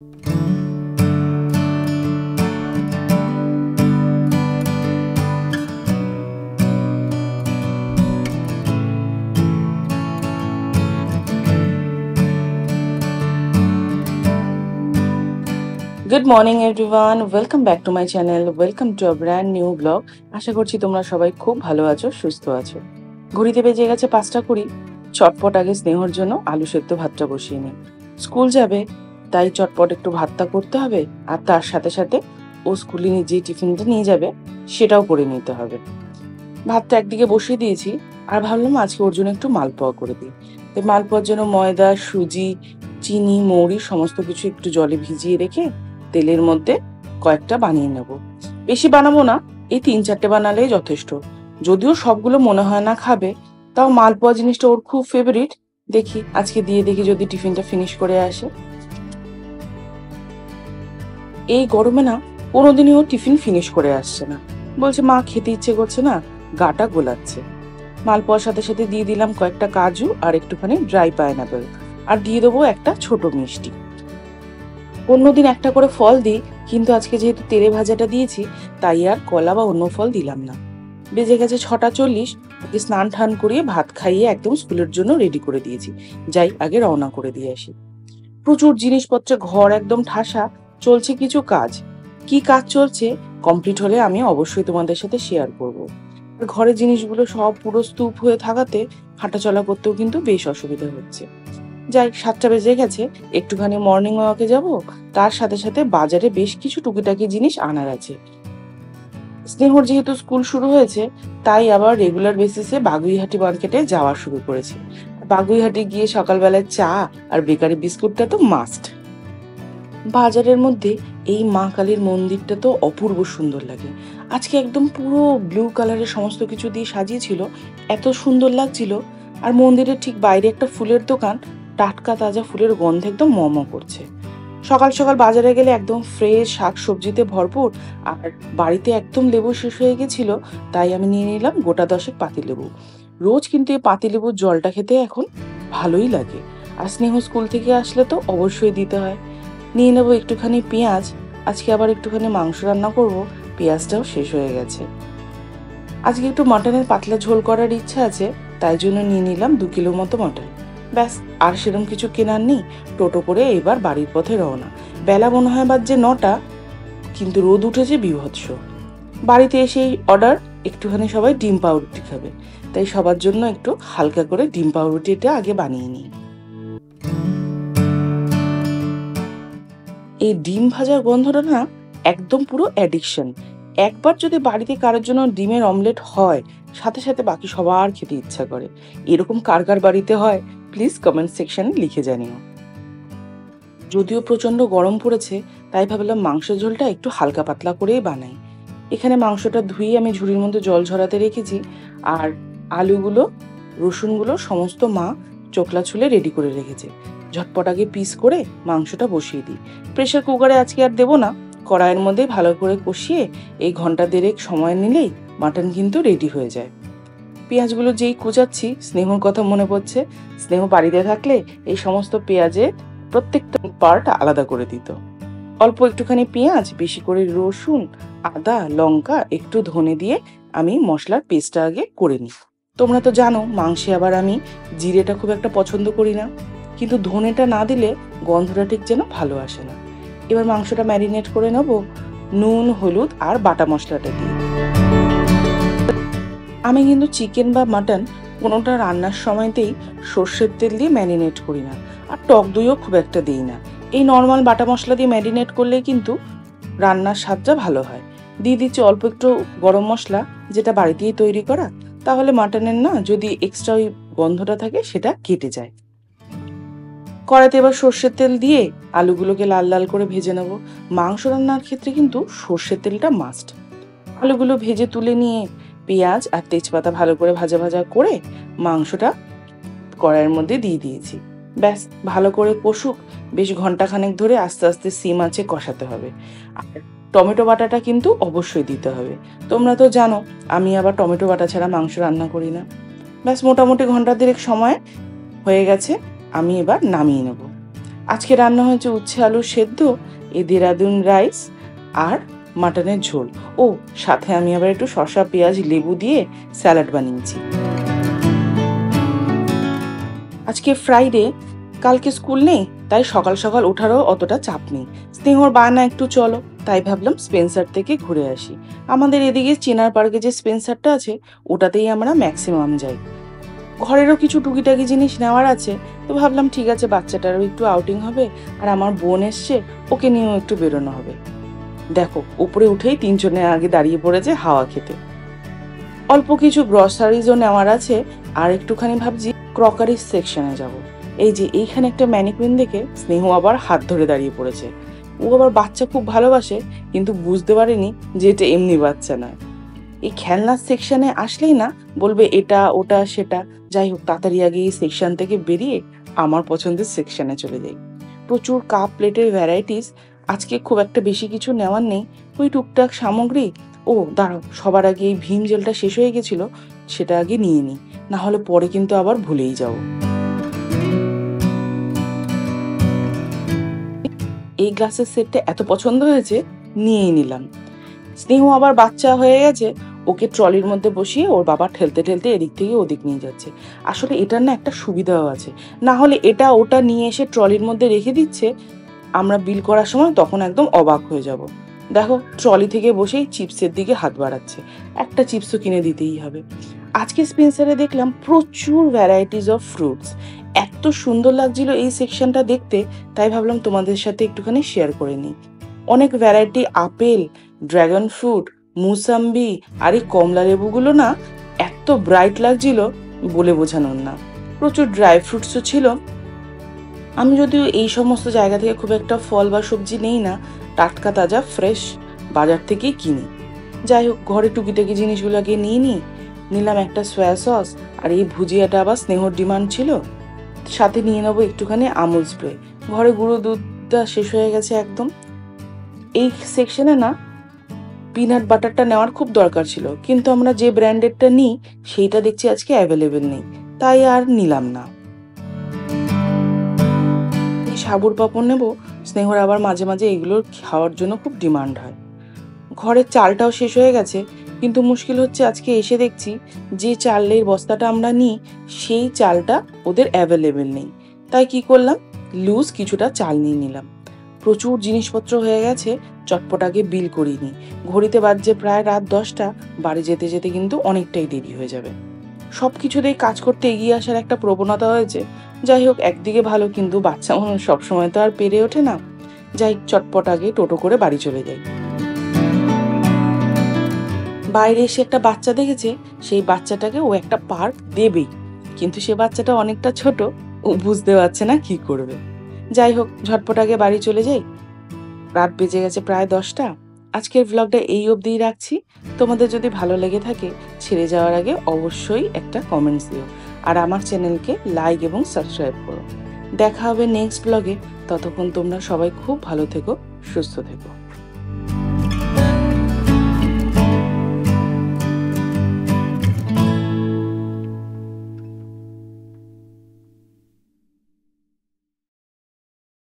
Good morning everyone, welcome back to my channel, welcome to a brand new blog. আশা করছি তোমরা সবাই খুব ভালো আছো, সুস্থ আছো। ঘড়িতে বেজে গেছে 5:20। চটপট আগে স্নেহর জন্য আলু সেদ্ধ ভাতটা বসিয়ে নিই। স্কুল যাবে, তাই চটপট একটু ভাতটা করতে হবে, আর তার সাথে সাথে ও স্কুলে যে টিফিনটা নিয়ে যাবে সেটাও করে নিতে হবে। ভাতটা একদিকে বসিয়ে দিয়েছি, আর ভাবলাম আজকে ওর জন্য একটু মালপোয়া করে দিই। তো মালপোয়ার জন্য ময়দা, সুজি, চিনি, মৌরি সমস্ত কিছু একটু জলে ভিজিয়ে রেখে তেলের মধ্যে কয়েকটা বানিয়ে নেব। বেশি বানাবো না, এই 3-4টে বানালেই যথেষ্ট। যদিও সবগুলো মনে হয় না খাবে, তাও মালপোয়া জিনিসটা ওর খুব ফেভারিট। দেখি আজকে দিয়ে দেখি যদি টিফিনটা ফিনিশ করে আসে। এই গরমে না কোনোদিনই ও টিফিন ফিনিশ করে আসছে না, বলছে মা খেতে ইচ্ছে করছে না, গাটা গোলাচ্ছে। মালপোয়ার সাথে সাথে দিয়ে দিলাম কয়েকটা কাজু আর একটুখানি ড্রাই পাইনাপেল, আর দিয়ে দেবো একটা ছোট মিষ্টি। অন্যদিন একটা করে ফল দিই, কিন্তু আজকে যেহেতু তেলে ভাজাটা দিয়েছি তাই আর কলা বা অন্য ফল দিলাম না। বেজে গেছে 6:40। ওকে স্নান টান করিয়ে ভাত খাইয়ে একদম স্কুলের জন্য রেডি করে দিয়েছি। যাই আগে রওনা করে দিয়ে আসি। প্রচুর জিনিসপত্রে ঘর একদম ঠাসা, চলছে কিছু কাজ। কি কাজ চলছে কমপ্লিট হলে আমি অবশ্যই তোমাদের সাথে শেয়ার করব। আর ঘরের জিনিসগুলো সব পুরো স্তূপ হয়ে থাকাতে হাঁটাচলা করতেও কিন্তু বেশ অসুবিধা হচ্ছে। যাই 7টা বেজে গেছে, একটুখানি মর্নিং ওয়াকে যাব, তার সাথে সাথে বাজারে বেশ কিছু টুকিটাকি জিনিস আনার আছে। স্নেহর যেহেতু স্কুল শুরু হয়েছে, তাই আবার রেগুলার বেসিসে বাগুইহাটি মার্কেটে যাওয়া শুরু করেছে। বাগুইহাটি গিয়ে সকালবেলায় চা আর বেকারি বিস্কুটটা তো মাস্ট। বাজারের মধ্যে এই মা কালীর মন্দিরটা তো অপূর্ব সুন্দর লাগে। আজকে একদম পুরো ব্লু কালারের সমস্ত কিছু দিয়ে সাজিয়েছিল, এত সুন্দর লাগছিল। আর মন্দিরের ঠিক বাইরে একটা ফুলের দোকান, টাটকা তাজা ফুলের গন্ধে একদম ম করছে। সকাল সকাল বাজারে গেলে একদম ফ্রেশ শাক সবজিতে ভরপুর। আর বাড়িতে একদম লেবু শেষ হয়ে গেছিল, তাই আমি নিয়ে নিলাম গোটা 10 পাতিলেবু। রোজ কিন্তু এই পাতিলেবুর জলটা খেতে এখন ভালোই লাগে, আর স্নেহ স্কুল থেকে আসলে তো অবশ্যই দিতে হয়। নিয়ে নেবো একটুখানি পেঁয়াজ, আজকে আবার একটুখানি মাংস রান্না করব, পেঁয়াজটাও শেষ হয়ে গেছে। আজকে একটু মাটনের পাতলা ঝোল করার ইচ্ছা আছে, তাই জন্য নিয়ে নিলাম 2 কিলো মতো মাটন। ব্যাস, আর সেরকম কিছু কেনার নেই। টোটো করে এবার বাড়ির পথে রওনা। বেলা মনে হয় বাজছে 9টা, কিন্তু রোদ উঠেছে বীভৎস। বাড়িতে এসেই অর্ডার, একটুখানি সবাই ডিম পাউরুটি খাবে, তাই সবার জন্য একটু হালকা করে ডিম পাউরুটিটা আগে বানিয়ে নিই। এই ডিম ভাজার গন্ধটা না একদম পুরো অ্যাডিকশন। একবার যদি বাড়িতে কারোর জন্য ডিমের অমলেট হয়, সাথে সাথে বাকি সবার খেতে ইচ্ছা করে। এরকম কার কার বাড়িতে হয় প্লিজ কমেন্ট সেকশনে লিখে জানিও। যদিও প্রচন্ড গরম পড়েছে, তাই ভাবলাম মাংসের ঝোলটা একটু হালকা পাতলা করেই বানাই। এখানে মাংসটা ধুয়ে আমি ঝুড়ির মধ্যে জল ঝরাতে রেখেছি, আর আলুগুলো, রসুনগুলো সমস্ত মা চোকলা ছুলে রেডি করে রেখেছে। ঝটপট আগে পিস করে মাংসটা বসিয়ে দিই। প্রেসার কুকারে আজকে আর দেবো না, কড়াইয়ের মধ্যে ভালো করে কষিয়ে এই ঘন্টা দেড়েক সময় নিলেই মাটন কিন্তু রেডি হয়ে যায়। পেঁয়াজগুলো যেই কুচাচ্ছি স্নেহর কথা মনে পড়ছে। স্নেহ বাড়িতে থাকলে এই সমস্ত পেঁয়াজের প্রত্যেকটা পার্ট আলাদা করে দিত। অল্প একটুখানি পেঁয়াজ, বেশি করে রসুন, আদা, লঙ্কা, একটু ধনে দিয়ে আমি মশলার পেস্টটা আগে করে নিই। তোমরা তো জানো মাংসে আবার আমি জিরেটা খুব একটা পছন্দ করি না, কিন্তু ধনেটা না দিলে গন্ধটা ঠিক যেন ভালো আসে না। এবার মাংসটা ম্যারিনেট করে নেব নুন, হলুদ আর বাটা মশলাটা দিয়ে। আমি কিন্তু চিকেন বা মাটন কোনোটা রান্নার সময়তেই সর্ষের তেল দিয়ে ম্যারিনেট করি না, আর টক দইও খুব একটা দিই না। এই নর্মাল বাটা মশলা দিয়ে ম্যারিনেট করলে কিন্তু রান্নার স্বাদটা ভালো হয়। দিয়ে দিচ্ছি অল্প একটু গরম মশলা, যেটা বাড়িতেই তৈরি করা, তাহলে মাটনের না যদি এক্সট্রা ওই গন্ধটা থাকে সেটা কেটে যায়। কড়াইতে এবার সর্ষের তেল দিয়ে আলুগুলোকে লাল লাল করে ভেজে নেব। মাংস রান্নার ক্ষেত্রে কিন্তু সর্ষের তেলটা মাস্ট। আলুগুলো ভেজে তুলে নিয়ে পেঁয়াজ আর তেজপাতা ভালো করে ভাজা ভাজা করে মাংসটা কড়াইয়ের মধ্যে দিয়ে দিয়েছি। ব্যাস, ভালো করে কষুক, বেশ ঘন্টাখানেক ধরে আস্তে আস্তে সিম আঁচে কষাতে হবে। আর টমেটো বাটাটা কিন্তু অবশ্যই দিতে হবে। তোমরা তো জানো আমি আবার টমেটো বাটা ছাড়া মাংস রান্না করি না। ব্যাস, মোটামুটি ঘন্টা দেড়েক সময় হয়ে গেছে, আমি এবার নামিয়ে নেব। আজকে রান্না হয়েছে উচ্ছে আলুর সেদ্ধ, দেরাদুন রাইস আর মাটনের ঝোল। ও সাথে আমি আবার একটু শসা পেঁয়াজ লেবু দিয়ে স্যালাড বানিয়েছি। আজকে ফ্রাইডে, কালকে স্কুল নেই, তাই সকাল সকাল ওঠারও অতটা চাপ নেই। স্নেহর বায়না একটু চলো, তাই ভাবলাম স্পেন্সার থেকে ঘুরে আসি। আমাদের এদিকে চেনার পার্কে যে স্পেন্সারটা আছে ওটাতেই আমরা ম্যাক্সিমাম যাই। ঘরেরও কিছু টুকিটাকি জিনিস নেওয়ার আছে, তো ভাবলাম ঠিক আছে বাচ্চাটারও একটু আউটিং হবে, আর আমার বোন এসছে, ওকে নিয়েও একটু বেরোনো হবে। দেখো উপরে উঠেই তিনজনের আগে দাঁড়িয়ে পড়েছে হাওয়া খেতে। অল্প কিছু গ্রসারিজও নেওয়ার আছে, আর একটুখানি ভাবছি ক্রকারিজ সেকশনে যাব। এই যে এইখানে একটা ম্যানিকুইন দেখে স্নেহ আবার হাত ধরে দাঁড়িয়ে পড়েছে। ও আবার বাচ্চা খুব ভালোবাসে, কিন্তু বুঝতে পারেনি যে এটা এমনি বাচ্চা নয়। এই খেলনার সেকশনে আসলেই না বলবে এটা ওটা সেটা। যাই হোক তাড়াতাড়ি আগে এই সেকশন থেকে বেরিয়ে আমার পছন্দের সেকশনে চলে যাই। প্রচুর কাপ প্লেটের ভ্যারাইটিস। আজকে খুব একটা বেশি কিছু নেওয়ার নেই, ওই টুকটাক সামগ্রী। ও দাঁড়াও, সবার আগে এই ভীম জেলটা শেষ হয়ে গেছিল, সেটা আগে নিয়ে নিই, না হলে পরে কিন্তু আবার ভুলেই যাব। এই গ্লাসের সেটটা এত পছন্দ হয়েছে, নিয়েই নিলাম। স্নেহ আবার বাচ্চা হয়ে গেছে, ওকে ট্রলির মধ্যে বসিয়ে ওর বাবা ঠেলতে ঠেলতে এদিক থেকে ওদিক নিয়ে যাচ্ছে। আসলে এটার না একটা সুবিধাও আছে, না হলে এটা ওটা নিয়ে এসে ট্রলির মধ্যে রেখে দিচ্ছে, আমরা বিল করার সময় তখন একদম অবাক হয়ে যাব। দেখো ট্রলি থেকে বসেই চিপসের দিকে হাত বাড়াচ্ছে, একটা চিপসও কিনে দিতেই হবে। আজকে স্পেন্সারে দেখলাম প্রচুর ভ্যারাইটিস অফ ফ্রুটস, এত সুন্দর লাগছিল এই সেকশনটা দেখতে, তাই ভাবলাম তোমাদের সাথে একটুখানি শেয়ার করে নিই। অনেক ভ্যারাইটি আপেল, ড্রাগন ফ্রুট, মুসাম্বি, আর এই কমলা লেবুগুলো না এত ব্রাইট লাগছিল বলে বোঝানোর না। প্রচুর ড্রাই ফ্রুটসও ছিল। আমি যদিও এই সমস্ত জায়গা থেকে খুব একটা ফল বা সবজি নেই না, টাটকা তাজা ফ্রেশ বাজার থেকেই কিনি। যাই হোক ঘরে টুকিটাকি জিনিসগুলোকে নিয়ে নিলাম একটা সয়া সস, আর এই ভুজিয়াটা আবার স্নেহর ডিমান্ড ছিল। সাথে নিয়ে নেবো একটুখানি আমুল স্প্রে। ঘরে গুঁড়ো দুধটা শেষ হয়ে গেছে একদম। এই সেকশনে না পিনাট বাটারটা নেওয়ার খুব দরকার ছিল, কিন্তু আমরা যে ব্র্যান্ডেডটা নিই সেইটা দেখছি আজকে অ্যাভেলেবেল নেই, তাই আর নিলাম না। সাবুর পাঁপড় নেব, স্নেহর আবার মাঝে মাঝে এগুলোর খাওয়ার জন্য খুব ডিমান্ড হয়। ঘরের চালটাও শেষ হয়ে গেছে, কিন্তু মুশকিল হচ্ছে আজকে এসে দেখছি যে চালের বস্তাটা আমরা নিই সেই চালটা ওদের অ্যাভেলেবেল নেই। তাই কি করলাম, লুজ কিছুটা চাল নিয়ে নিলাম। প্রচুর জিনিসপত্র হয়ে গেছে, চটপট আগে বিল করিয়ে নিই। ঘড়িতে বাজছে প্রায় রাত 10টা, বাড়ি যেতে যেতে কিন্তু অনেকটাই দেরি হয়ে যাবে। সব কিছুতেই কাজ করতে এগিয়ে আসার একটা প্রবণতা হয়েছে। যাই হোক একদিকে ভালো, কিন্তু বাচ্চা মানুষ সবসময় তো আর পেরে ওঠে না। যাই চটপট আগে টোটো করে বাড়ি চলে যাই। বাইরে এসে একটা বাচ্চা দেখেছে, সেই বাচ্চাটাকে ও একটা পার্ক দেবেই, কিন্তু সে বাচ্চাটা অনেকটা ছোট, ও বুঝতে পারছে না কি করবে। যাই হোক ঝটপট আগে বাড়ি চলে যাই। রাত বেজে গেছে প্রায় 10টা। আজকের ভ্লগটা এই অবধিই রাখছি। তোমাদের যদি ভালো লেগে থাকে ছেড়ে যাওয়ার আগে অবশ্যই একটা কমেন্টস দিও, আর আমার চ্যানেলকে লাইক এবং সাবস্ক্রাইব করো। দেখা হবে নেক্সট ব্লগে। ততক্ষণ তোমরা সবাই খুব ভালো থেকো, সুস্থ থেকো।